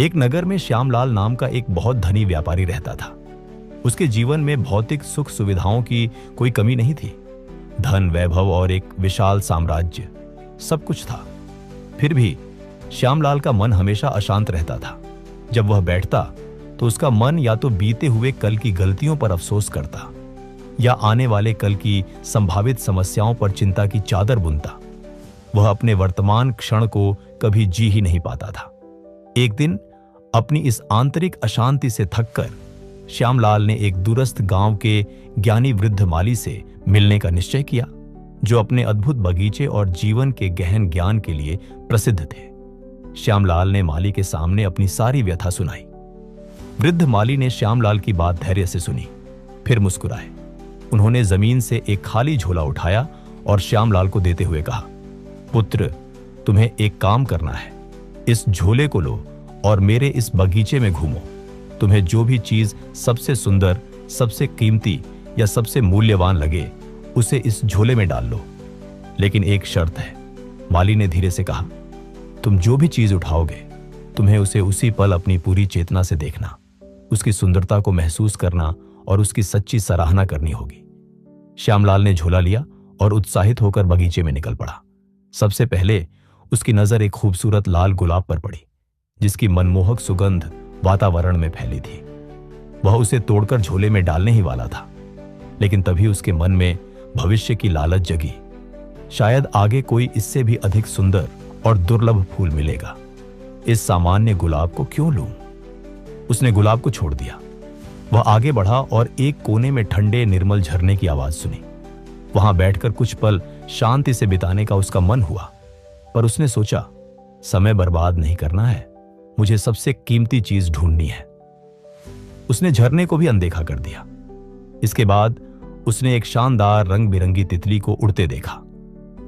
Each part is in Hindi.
एक नगर में श्यामलाल नाम का एक बहुत धनी व्यापारी रहता था। उसके जीवन में भौतिक सुख सुविधाओं की कोई कमी नहीं थी। धन, वैभव और एक विशाल साम्राज्य, सब कुछ था। फिर भी श्यामलाल का मन हमेशा अशांत रहता था। जब वह बैठता तो उसका मन या तो बीते हुए कल की गलतियों पर अफसोस करता या आने वाले कल की संभावित समस्याओं पर चिंता की चादर बुनता। वह अपने वर्तमान क्षण को कभी जी ही नहीं पाता था। एक दिन अपनी इस आंतरिक अशांति से थककर श्यामलाल ने एक दूरस्थ गांव के ज्ञानी वृद्ध माली से मिलने का निश्चय किया, जो अपने अद्भुत बगीचे और जीवन के गहन ज्ञान के लिए प्रसिद्ध थे। श्यामलाल ने माली के सामने अपनी सारी व्यथा सुनाई। वृद्ध माली ने श्यामलाल की बात धैर्य से सुनी, फिर मुस्कुराए। उन्होंने जमीन से एक खाली झोला उठाया और श्यामलाल को देते हुए कहा, पुत्र, तुम्हें एक काम करना है। इस झोले को लो और मेरे इस बगीचे में घूमो। तुम्हें जो भी चीज सबसे सुंदर, सबसे कीमती या सबसे मूल्यवान लगे, उसे इस झोले में डाल लो। लेकिन एक शर्त है, माली ने धीरे से कहा। तुम जो भी चीज उठाओगे, तुम्हें उसे उसी पल अपनी पूरी चेतना से देखना, उसकी सुंदरता को महसूस करना और उसकी सच्ची सराहना करनी होगी। श्यामलाल ने झोला लिया और उत्साहित होकर बगीचे में निकल पड़ा। सबसे पहले उसकी नजर एक खूबसूरत लाल गुलाब पर पड़ी, जिसकी मनमोहक सुगंध वातावरण में फैली थी। वह उसे तोड़कर झोले में डालने ही वाला था, लेकिन तभी उसके मन में भविष्य की लालच जगी। शायद आगे कोई इससे भी अधिक सुंदर और दुर्लभ फूल मिलेगा। इस सामान्य गुलाब को क्यों लूं? उसने गुलाब को छोड़ दिया। वह आगे बढ़ा और एक कोने में ठंडे निर्मल झरने की आवाज सुनी। वहां बैठकर कुछ पल शांति से बिताने का उसका मन हुआ, पर उसने सोचा, समय बर्बाद नहीं करना है, मुझे सबसे कीमती चीज ढूंढनी है। उसने झरने को भी अनदेखा कर दिया। इसके बाद उसने एक शानदार रंग बिरंगी तितली को उड़ते देखा।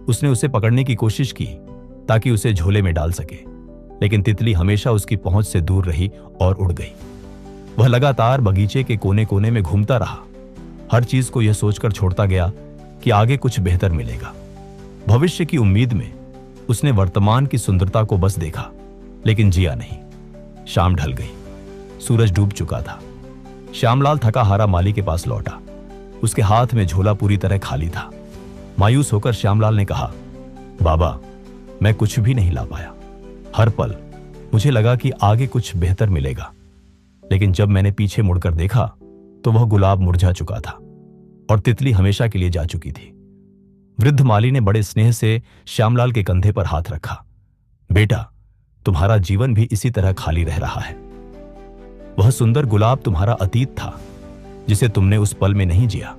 उसने उसे पकड़ने की कोशिश की ताकि उसे झोले में डाल सके, लेकिन तितली हमेशा उसकी पहुंच से दूर रही और उड़ गई। वह लगातार बगीचे के कोने कोने में घूमता रहा, हर चीज को यह सोचकर छोड़ता गया कि आगे कुछ बेहतर मिलेगा। भविष्य की उम्मीद में उसने वर्तमान की सुंदरता को बस देखा, लेकिन जिया नहीं। शाम ढल गई, सूरज डूब चुका था। श्यामलाल थका हारा माली के पास लौटा। उसके हाथ में झोला पूरी तरह खाली था। मायूस होकर श्यामलाल ने कहा, बाबा, मैं कुछ भी नहीं ला पाया। हर पल मुझे लगा कि आगे कुछ बेहतर मिलेगा, लेकिन जब मैंने पीछे मुड़कर देखा तो वह गुलाब मुरझा चुका था और तितली हमेशा के लिए जा चुकी थी। वृद्ध माली ने बड़े स्नेह से श्यामलाल के कंधे पर हाथ रखा। बेटा, तुम्हारा जीवन भी इसी तरह खाली रह रहा है। वह सुंदर गुलाब तुम्हारा अतीत था, जिसे तुमने उस पल में नहीं जिया।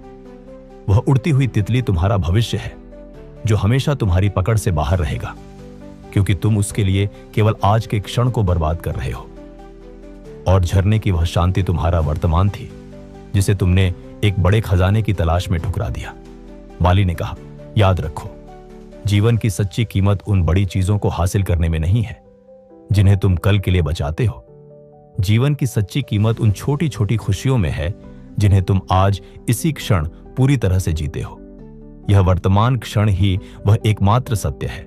वह उड़ती हुई तितली तुम्हारा भविष्य है, जो हमेशा तुम्हारी पकड़ से बाहर रहेगा, क्योंकि तुम उसके लिए केवल आज के क्षण को बर्बाद कर रहे हो। और झरने की वह शांति तुम्हारा वर्तमान थी, जिसे तुमने एक बड़े खजाने की तलाश में ठुकरा दिया। माली ने कहा, याद रखो, जीवन की सच्ची कीमत उन बड़ी चीजों को हासिल करने में नहीं है जिन्हें तुम कल के लिए बचाते हो। जीवन की सच्ची कीमत उन छोटी छोटी खुशियों में है जिन्हें तुम आज इसी क्षण पूरी तरह से जीते हो। यह वर्तमान क्षण ही वह एकमात्र सत्य है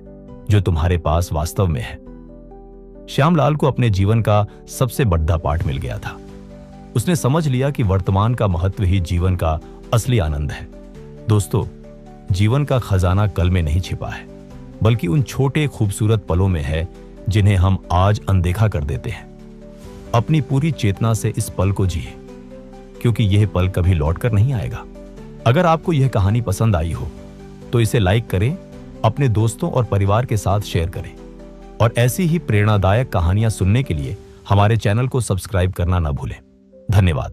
जो तुम्हारे पास वास्तव में है। श्यामलाल को अपने जीवन का सबसे बड़ा पाठ मिल गया था। उसने समझ लिया कि वर्तमान का महत्व ही जीवन का असली आनंद है। दोस्तों, जीवन का खजाना कल में नहीं छिपा है, बल्कि उन छोटे खूबसूरत पलों में है जिन्हें हम आज अनदेखा कर देते हैं। अपनी पूरी चेतना से इस पल को जिए, क्योंकि यह पल कभी लौटकर नहीं आएगा। अगर आपको यह कहानी पसंद आई हो तो इसे लाइक करें, अपने दोस्तों और परिवार के साथ शेयर करें, और ऐसी ही प्रेरणादायक कहानियां सुनने के लिए हमारे चैनल को सब्सक्राइब करना ना भूलें। धन्यवाद।